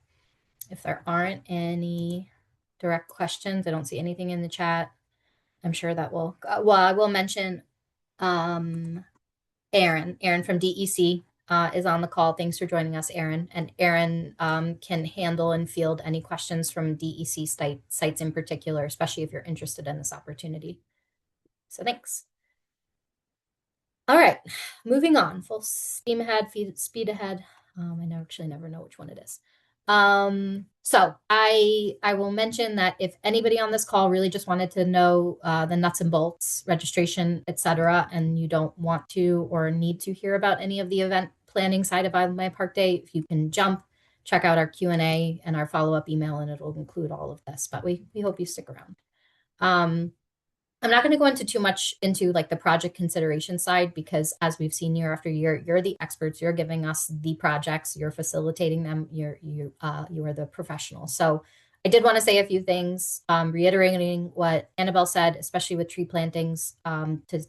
if there aren't any direct questions, I don't see anything in the chat. I'm sure that will, well, I will mention Aaron from DEC is on the call. Thanks for joining us, Aaron. And Aaron can handle and field any questions from DEC sites in particular, especially if you're interested in this opportunity. So thanks. All right, moving on. Full steam ahead, speed ahead. I actually never know which one it is. So I will mention that if anybody on this call really just wanted to know the nuts and bolts, registration, etc., and you don't want to or need to hear about any of the event planning side of My Park Day, if you can jump, check out our Q&A and our follow-up email, and it'll include all of this. But we hope you stick around. I'm not going to go into too much into like the project consideration side because as we've seen year after year, you're the experts. You're giving us the projects. You're facilitating them. You are the professional. So I did want to say a few things, reiterating what Annabelle said, especially with tree plantings, to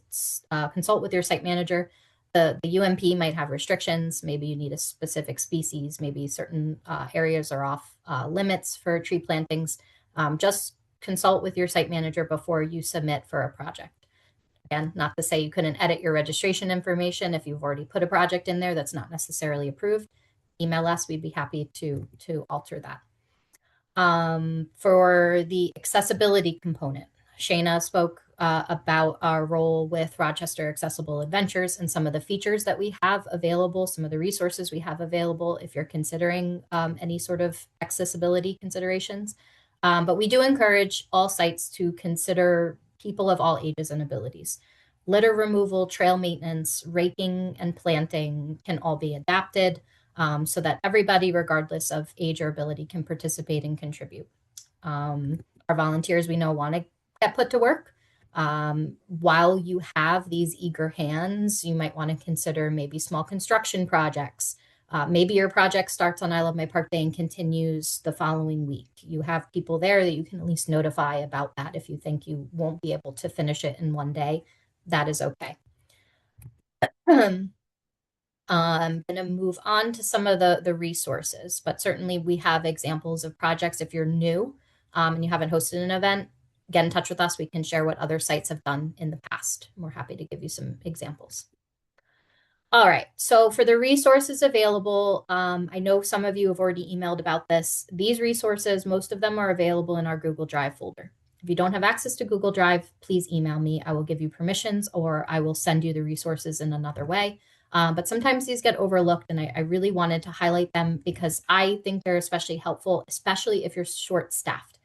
consult with your site manager. The UMP might have restrictions. Maybe you need a specific species. Maybe certain areas are off limits for tree plantings. Just consult with your site manager before you submit for a project. Again, not to say you couldn't edit your registration information if you've already put a project in there that's not necessarily approved. Email us, we'd be happy to alter that. For the accessibility component, Shayna spoke about our role with Rochester Accessible Adventures and some of the features that we have available, some of the resources we have available if you're considering any sort of accessibility considerations. But we do encourage all sites to consider people of all ages and abilities. Litter removal, trail maintenance, raking, and planting can all be adapted so that everybody, regardless of age or ability, can participate and contribute. Our volunteers, we know, want to get put to work. While you have these eager hands, you might want to consider maybe small construction projects. Maybe your project starts on I Love My Park Day and continues the following week. You have people there that you can at least notify about that. If you think you won't be able to finish it in one day, that is okay. I'm going to move on to some of the resources, but certainly we have examples of projects. If you're new and you haven't hosted an event, get in touch with us. We can share what other sites have done in the past. We're happy to give you some examples. All right, so for the resources available, I know some of you have already emailed about this. These resources, most of them are available in our Google Drive folder. If you don't have access to Google Drive, please email me. I will give you permissions or I will send you the resources in another way. But sometimes these get overlooked, and I really wanted to highlight them because I think they're especially helpful, especially if you're short-staffed.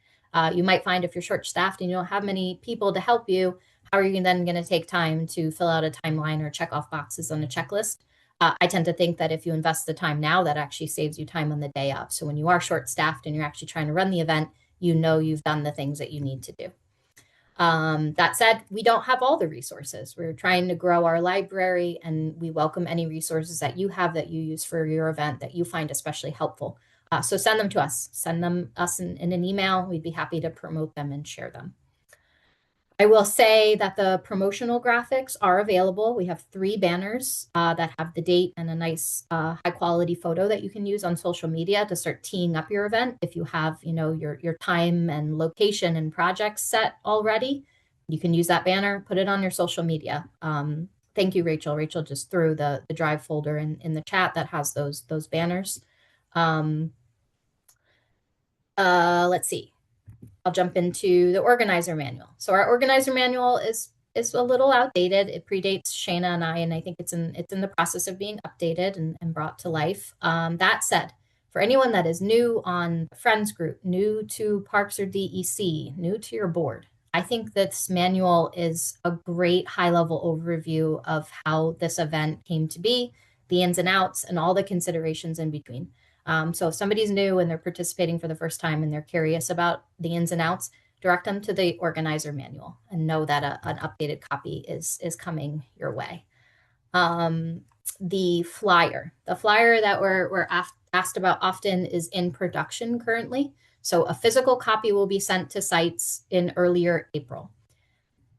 You might find if you're short-staffed and you don't have many people to help you, how are you then going to take time to fill out a timeline or check off boxes on a checklist? I tend to think that if you invest the time now, that actually saves you time on the day of. So when you are short-staffed and you're actually trying to run the event, you know you've done the things that you need to do. That said, we don't have all the resources. We're trying to grow our library, and we welcome any resources that you have that you use for your event that you find especially helpful. So send them to us. Send them us in an email. We'd be happy to promote them and share them. I will say that the promotional graphics are available. We have 3 banners that have the date and a nice high quality photo that you can use on social media to start teeing up your event. If you have, your time and location and projects set already, you can use that banner, put it on your social media. Thank you, Rachel. Rachel just threw the Drive folder in the chat that has those banners. Let's see. I'll jump into the organizer manual. So our organizer manual is a little outdated. It predates Shayna and I think it's in the process of being updated and brought to life. That said, for anyone that is new on the Friends group, new to Parks or DEC, new to your board, I think this manual is a great high-level overview of how this event came to be, the ins and outs, and all the considerations in between. So if somebody's new and they're participating for the first time and they're curious about the ins and outs, direct them to the organizer manual and know that an updated copy is coming your way. The flyer that we're asked about often is in production currently. So a physical copy will be sent to sites in earlier April.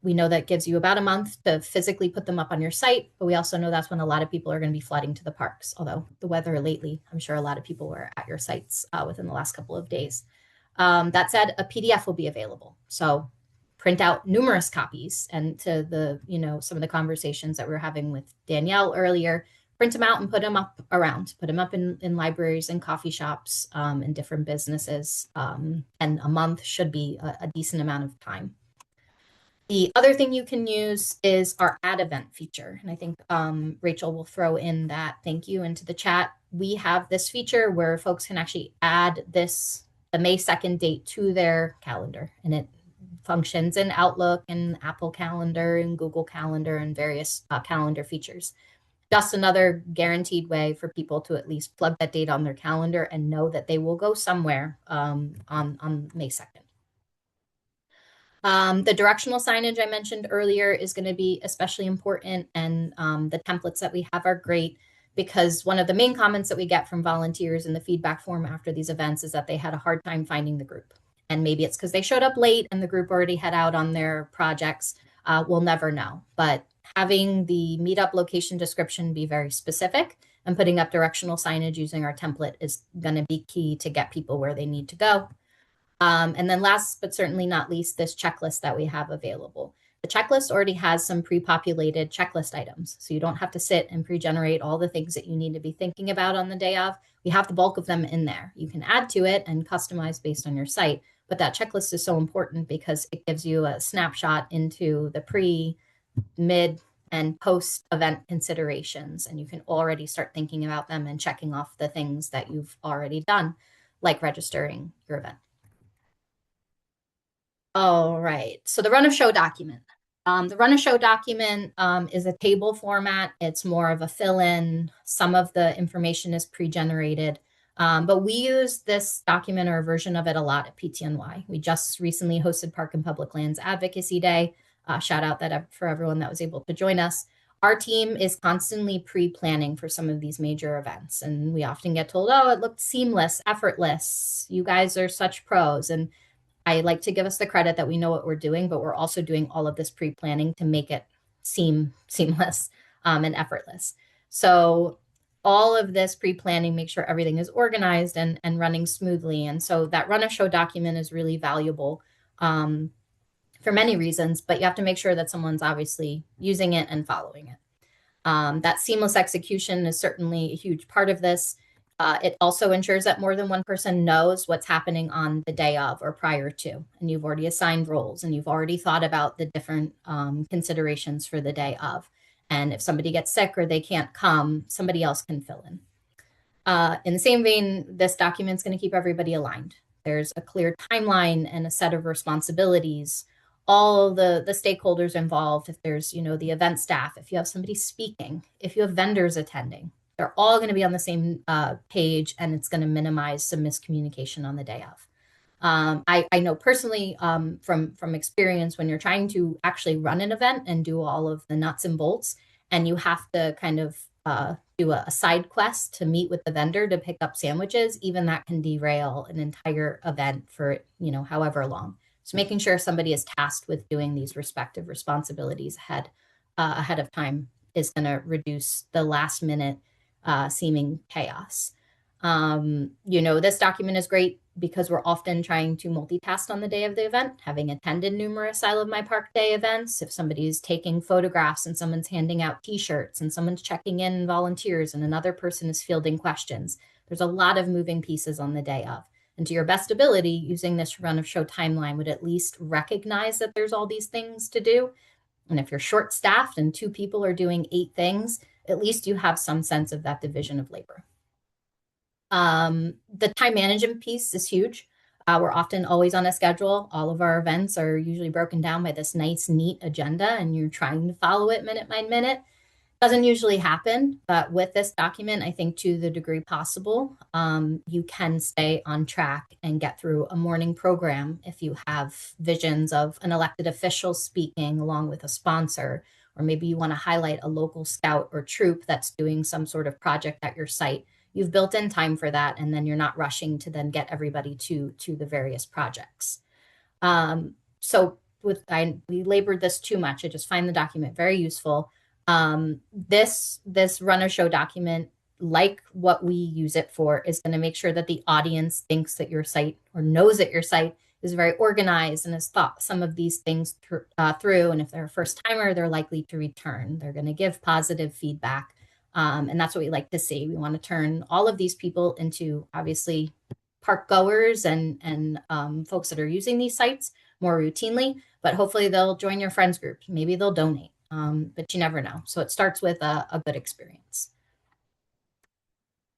We know that gives you about a month to physically put them up on your site, but we also know that's when a lot of people are going to be flooding to the parks. Although the weather lately, I'm sure a lot of people were at your sites within the last couple of days. That said, a PDF will be available. So print out numerous copies, and to the, some of the conversations that we were having with Danielle earlier, print them out and put them up around, put them up in libraries and coffee shops and different businesses. And a month should be a decent amount of time. The other thing you can use is our add event feature. And I think Rachel will throw in that thank you into the chat. We have this feature where folks can actually add the May 2nd date to their calendar. And it functions in Outlook and Apple Calendar and Google Calendar and various calendar features. Just another guaranteed way for people to at least plug that date on their calendar and know that they will go somewhere on May 2nd. The directional signage I mentioned earlier is going to be especially important, and the templates that we have are great because one of the main comments that we get from volunteers in the feedback form after these events is that they had a hard time finding the group. And maybe it's because they showed up late and the group already had out on their projects. We'll never know. But having the meetup location description be very specific and putting up directional signage using our template is going to be key to get people where they need to go. And then last, but certainly not least, this checklist that we have available. The checklist already has some pre-populated checklist items, so you don't have to sit and pre-generate all the things that you need to be thinking about on the day of. We have the bulk of them in there. You can add to it and customize based on your site, but that checklist is so important because it gives you a snapshot into the pre, mid, and post-event considerations, and you can already start thinking about them and checking off the things that you've already done, like registering your event. All right, so the run of show document. The run of show document is a table format. It's more of a fill-in. Some of the information is pre-generated, but we use this document or a version of it a lot at PTNY. We just recently hosted Park and Public Lands Advocacy Day. shout out that for everyone that was able to join us. Our team is constantly pre-planning for some of these major events, and we often get told, oh, it looked seamless, effortless. You guys are such pros. And I like to give us the credit that we know what we're doing, but we're also doing all of this pre-planning to make it seem seamless and effortless. So all of this pre-planning, make sure everything is organized and running smoothly. And so that run of show document is really valuable for many reasons, but you have to make sure that someone's obviously using it and following it. That seamless execution is certainly a huge part of this. It also ensures that more than one person knows what's happening on the day of or prior to, and you've already assigned roles and you've already thought about the different considerations for the day of. And if somebody gets sick or they can't come, somebody else can fill in. In the same vein, this document is going to keep everybody aligned. There's a clear timeline and a set of responsibilities. All the stakeholders involved, if there's, the event staff, if you have somebody speaking, if you have vendors attending, they're all going to be on the same page, and it's going to minimize some miscommunication on the day of. I know personally from experience, when you're trying to actually run an event and do all of the nuts and bolts, and you have to kind of do a side quest to meet with the vendor to pick up sandwiches, even that can derail an entire event for, however long. So making sure somebody is tasked with doing these respective responsibilities ahead of time is going to reduce the last minute seeming chaos. This document is great because we're often trying to multitask on the day of the event, having attended numerous I Love My Park Day events. If somebody's taking photographs and someone's handing out t-shirts and someone's checking in volunteers and another person is fielding questions, there's a lot of moving pieces on the day of. And to your best ability, using this run of show timeline would at least recognize that there's all these things to do. And if you're short staffed and 2 people are doing 8 things, at least you have some sense of that division of labor. The time management piece is huge. We're often always on a schedule. All of our events are usually broken down by this nice, neat agenda, and you're trying to follow it minute by minute. Doesn't usually happen, but with this document, I think to the degree possible, you can stay on track and get through a morning program if you have visions of an elected official speaking along with a sponsor, or maybe you want to highlight a local scout or troop that's doing some sort of project at your site. You've built in time for that, and then you're not rushing to then get everybody to the various projects. So we labored this too much. I just find the document very useful. This run of show document, like what we use it for, is going to make sure that the audience thinks that your site or knows that your site is very organized and has thought some of these things through. And if they're a first timer, they're likely to return. They're going to give positive feedback. And that's what we like to see. We want to turn all of these people into obviously park goers and folks that are using these sites more routinely, but hopefully they'll join your friends group. Maybe they'll donate, but you never know. So it starts with a good experience.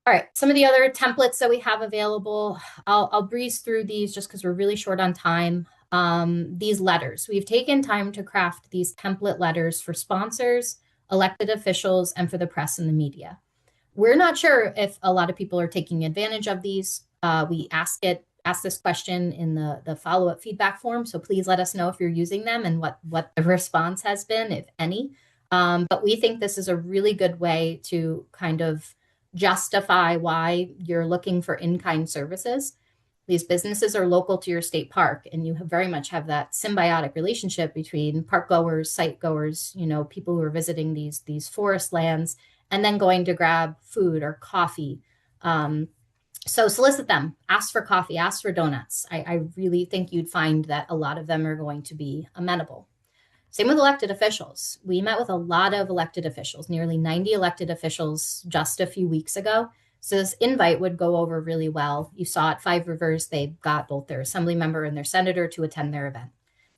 All right, some of the other templates that we have available, I'll breeze through these just because we're really short on time. These letters, we've taken time to craft these template letters for sponsors, elected officials, and for the press and the media. We're not sure if a lot of people are taking advantage of these. We ask this question in the follow-up feedback form, so please let us know if you're using them and what the response has been, if any. But we think this is a really good way to kind of justify why you're looking for in-kind services. These businesses are local to your state park, and you very much have that symbiotic relationship between park goers, site goers, people who are visiting these forest lands, and then going to grab food or coffee. So solicit them, ask for coffee, ask for donuts. I really think you'd find that a lot of them are going to be amenable. Same with elected officials. We met with a lot of elected officials, nearly 90 elected officials just a few weeks ago. So this invite would go over really well. You saw at Five Rivers, they got both their assembly member and their senator to attend their event.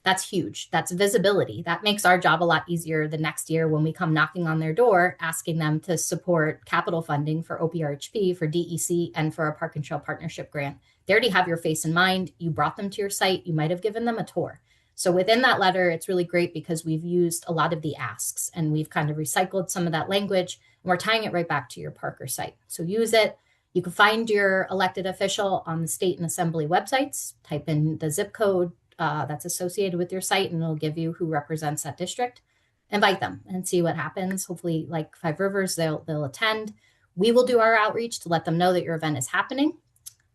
That's huge. That's visibility. That makes our job a lot easier the next year when we come knocking on their door, asking them to support capital funding for OPRHP, for DEC, and for a Park and Trail Partnership grant. They already have your face in mind. You brought them to your site. You might have given them a tour. So within that letter, it's really great because we've used a lot of the asks and we've kind of recycled some of that language and we're tying it right back to your park or site. So use it. You can find your elected official on the state and assembly websites, type in the zip code, that's associated with your site, and it'll give you who represents that district. Invite them and see what happens. Hopefully, like Five Rivers, they'll attend. We will do our outreach to let them know that your event is happening.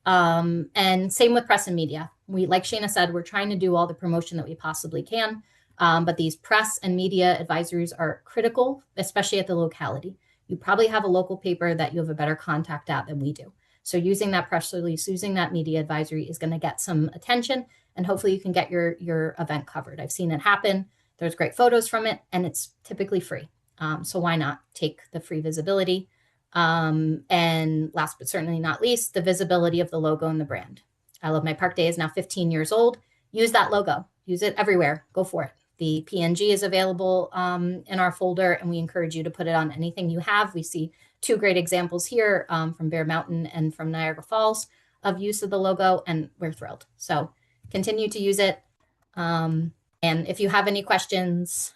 And same with press and media. Like Shayna said, we're trying to do all the promotion that we possibly can. But these press and media advisories are critical, especially at the locality. You probably have a local paper that you have a better contact at than we do. So using that press release, using that media advisory is going to get some attention, and hopefully you can get your event covered. I've seen it happen. There's great photos from it, and it's typically free. So why not take the free visibility? And last but certainly not least, the visibility of the logo and the brand. I Love My Park Day is now 15 years old. Use that logo. Use it everywhere. Go for it. The PNG is available in our folder, and we encourage you to put it on anything you have. We see two great examples here from Bear Mountain and from Niagara Falls of use of the logo, and we're thrilled. So continue to use it. And if you have any questions,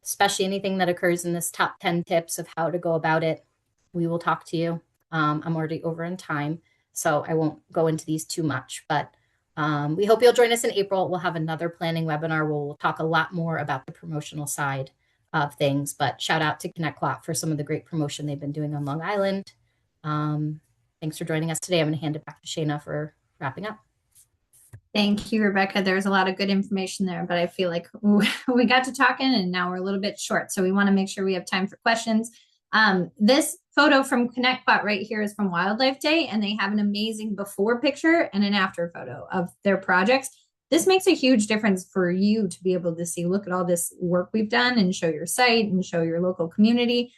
especially anything that occurs in this top 10 tips of how to go about it, we will talk to you. I'm already over in time, so I won't go into these too much, but we hope you'll join us in April. We'll have another planning webinar where we'll talk a lot more about the promotional side of things, but shout out to ConnectQuat for some of the great promotion they've been doing on Long Island. Thanks for joining us today. I'm going to hand it back to Shayna for wrapping up. Thank you, Rebecca. There's a lot of good information there, but I feel like we got to talking and now we're a little bit short. So we want to make sure we have time for questions. This photo from ConnectBot right here is from Wildlife Day, and they have an amazing before picture and an after photo of their projects. This makes a huge difference for you to be able to see, look at all this work we've done and show your site and show your local community.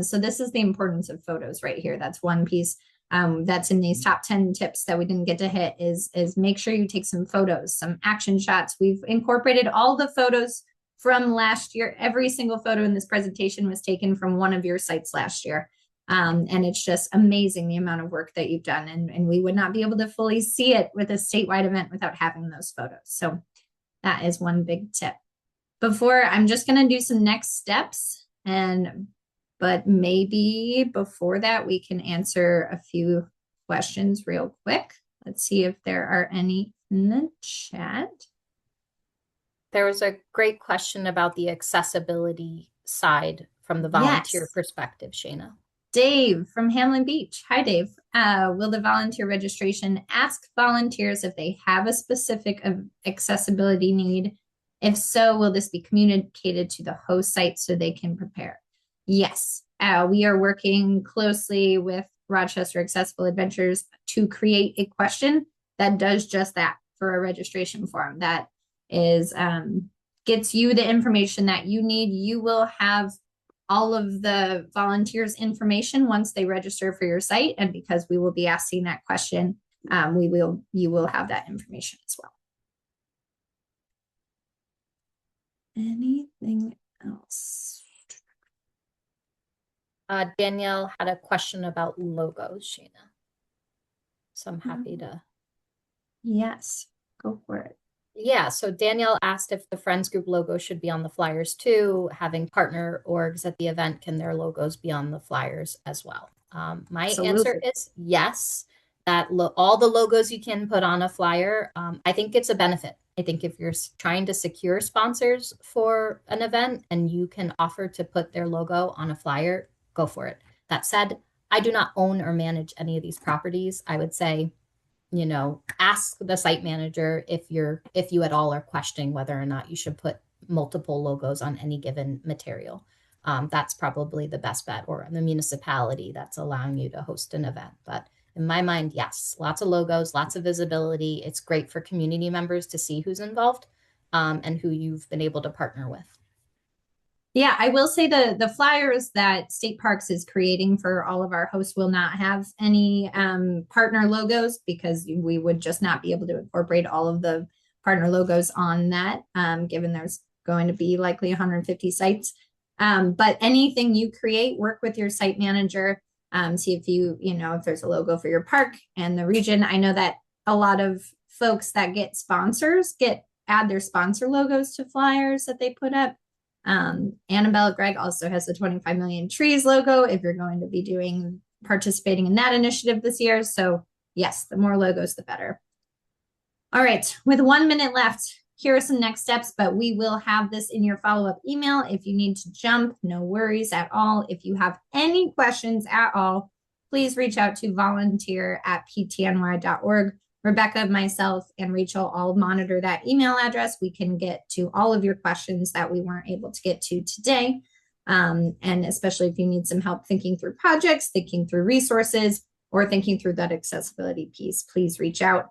So this is the importance of photos right here. That's one piece that's in these top 10 tips that we didn't get to hit is make sure you take some photos, some action shots. We've incorporated all the photos from last year. Every single photo in this presentation was taken from one of your sites last year. And it's just amazing the amount of work that you've done. And we would not be able to fully see it with a statewide event without having those photos. So that is one big tip. Before, I'm just going to do some next steps. But maybe before that, we can answer a few questions real quick. Let's see if there are any in the chat. There was a great question about the accessibility side from the volunteer perspective, Shayna. Dave from Hamlin Beach. Hi, Dave. Will the volunteer registration ask volunteers if they have a specific accessibility need? If so, will this be communicated to the host site so they can prepare? Yes, we are working closely with Rochester Accessible Adventures to create a question that does just that for a registration form. That is gets you the information that you need. You will have all of the volunteers' information once they register for your site, and because we will be asking that question, you will have that information as well. Anything else? Danielle had a question about logos, Shayna. So I'm happy to. Yes, go for it. Yeah, so Danielle asked if the Friends Group logo should be on the flyers too. Having partner orgs at the event, can their logos be on the flyers as well? My answer is yes, that all the logos you can put on a flyer. I think it's a benefit. I think if you're trying to secure sponsors for an event and you can offer to put their logo on a flyer, go for it. That said, I do not own or manage any of these properties. I would say, ask the site manager if you at all are questioning whether or not you should put multiple logos on any given material. That's probably the best bet, or the municipality that's allowing you to host an event. But in my mind, yes, lots of logos, lots of visibility. It's great for community members to see who's involved and who you've been able to partner with. Yeah, I will say the flyers that State Parks is creating for all of our hosts will not have any partner logos, because we would just not be able to incorporate all of the partner logos on that, given there's going to be likely 150 sites. But anything you create, work with your site manager, see if if there's a logo for your park and the region. I know that a lot of folks that get sponsors add their sponsor logos to flyers that they put up. Annabelle Gregg also has the 25 million trees logo if you're going to be participating in that initiative this year. So yes, the more logos, the better. All right, with 1 minute left, here are some next steps, but we will have this in your follow-up email. If you need to jump, no worries at all. If you have any questions at all, please reach out to volunteer@ptny.org. Rebecca, myself, and Rachel all monitor that email address. We can get to all of your questions that we weren't able to get to today. And especially if you need some help thinking through projects, thinking through resources, or thinking through that accessibility piece, please reach out.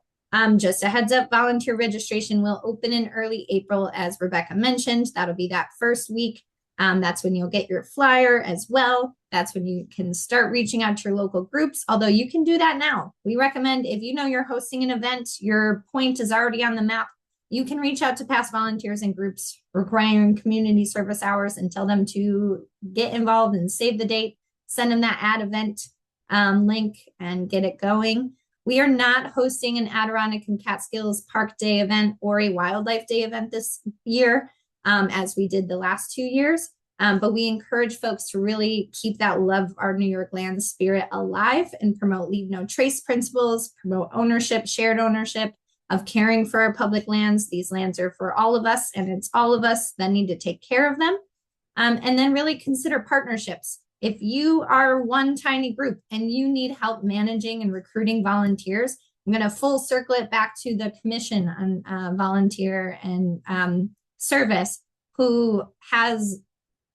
Just a heads up, volunteer registration will open in early April, as Rebecca mentioned. That'll be that first week. That's when you'll get your flyer as well. That's when you can start reaching out to your local groups, although you can do that now. We recommend, if you know you're hosting an event, your point is already on the map, you can reach out to past volunteers and groups requiring community service hours and tell them to get involved and save the date, send them that add event link and get it going. We are not hosting an Adirondack and Catskills Park Day event or a Wildlife Day event this year, as we did the last 2 years. But we encourage folks to really keep that love our New York land spirit alive and promote leave no trace principles, promote ownership, shared ownership of caring for our public lands. These lands are for all of us, and it's all of us that need to take care of them. And then really consider partnerships. If you are one tiny group and you need help managing and recruiting volunteers, I'm going to full circle it back to the Commission on Volunteer and Service, who has,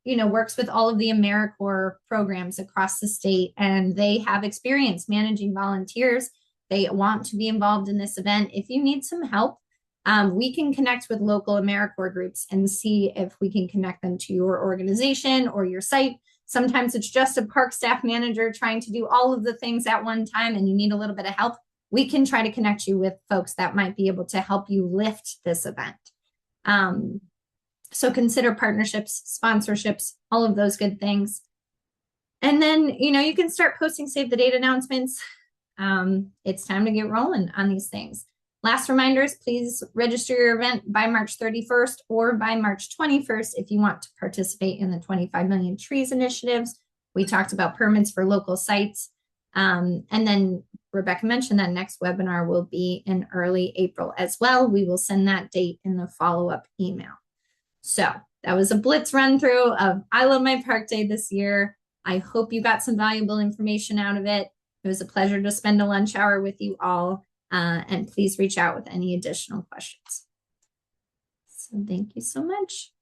works with all of the AmeriCorps programs across the state, and they have experience managing volunteers. They want to be involved in this event. If you need some help, we can connect with local AmeriCorps groups and see if we can connect them to your organization or your site. Sometimes it's just a park staff manager trying to do all of the things at one time and you need a little bit of help. We can try to connect you with folks that might be able to help you lift this event. So consider partnerships, sponsorships, all of those good things. And then, you can start posting save the date announcements. It's time to get rolling on these things. Last reminders, please register your event by March 31st or by March 21st if you want to participate in the 25 Million Trees initiatives. We talked about permits for local sites. And then Rebecca mentioned that next webinar will be in early April as well. We will send that date in the follow-up email. So that was a blitz run through of I Love My Park Day this year. I hope you got some valuable information out of it. It was a pleasure to spend a lunch hour with you all. And please reach out with any additional questions. So thank you so much.